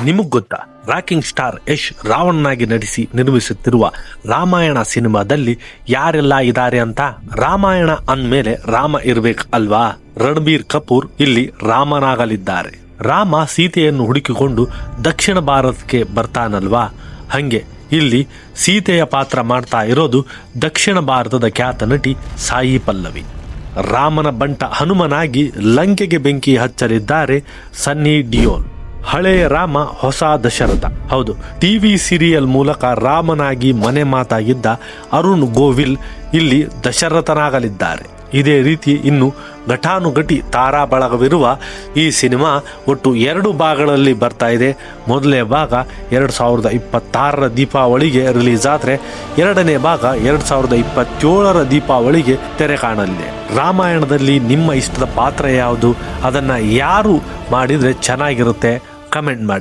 ನಿಮಗ್ ಗೊತ್ತಾ, rocking star Yash ರಾವಣನಾಗಿ ನಟಿಸಿ ನಿರ್ಮಿಸುತ್ತಿರುವ ರಾಮಾಯಣ ಸಿನಿಮಾದಲ್ಲಿ ಯಾರೆಲ್ಲ ಇದ್ದಾರೆ ಅಂತ? ರಾಮಾಯಣ ಅಂದ್ಮೇಲೆ ರಾಮ ಇರ್ಬೇಕು ಅಲ್ವಾ? ರಣಬೀರ್ ಕಪೂರ್ ಇಲ್ಲಿ ರಾಮನಾಗಲಿದ್ದಾರೆ. ರಾಮ ಸೀತೆಯನ್ನು ಹುಡುಕಿಕೊಂಡು ದಕ್ಷಿಣ ಭಾರತಕ್ಕೆ ಬರ್ತಾನಲ್ವಾ, ಹಂಗೆ ಇಲ್ಲಿ ಸೀತೆಯ ಪಾತ್ರ ಮಾಡ್ತಾ ಇರೋದು ದಕ್ಷಿಣ ಭಾರತದ ಖ್ಯಾತ ನಟಿ ಸಾಯಿ ಪಲ್ಲವಿ. ರಾಮನ ಬಂಟ ಹನುಮನಾಗಿ ಲಂಕೆಗೆ ಬೆಂಕಿ ಹಚ್ಚಲಿದ್ದಾರೆ ಸನ್ನಿ ಡಿಯೋಲ್. ಹಳೆಯ ರಾಮ ಹೊಸ ದಶರಥ. ಹೌದು, ಟಿವಿ ಸೀರಿಯಲ್ ಮೂಲಕ ರಾಮನಾಗಿ ಮನೆ ಮಾತಾಗಿದ್ದ ಅರುಣ್ ಗೋವಿಲ್ ಇಲ್ಲಿ ದಶರಥನಾಗಲಿದ್ದಾರೆ. ಇದೇ ರೀತಿ ಇನ್ನು ಘಟಾನುಘಟಿ ತಾರಾ ಬಳಗವಿರುವ ಈ ಸಿನಿಮಾ ಒಟ್ಟು 2 ಭಾಗಗಳಲ್ಲಿ ಬರ್ತಾ ಇದೆ. ಮೊದಲನೇ ಭಾಗ 2026ರ ದೀಪಾವಳಿಗೆ ರಿಲೀಸ್ ಆದರೆ ಎರಡನೇ ಭಾಗ 2027ರ ದೀಪಾವಳಿಗೆ ತೆರೆ ಕಾಣಲಿದೆ. ರಾಮಾಯಣದಲ್ಲಿ ನಿಮ್ಮ ಇಷ್ಟದ ಪಾತ್ರ ಯಾವುದು? ಅದನ್ನು ಯಾರು ಮಾಡಿದರೆ ಚೆನ್ನಾಗಿರುತ್ತೆ? ಕಮೆಂಟ್ ಮಾಡಿ.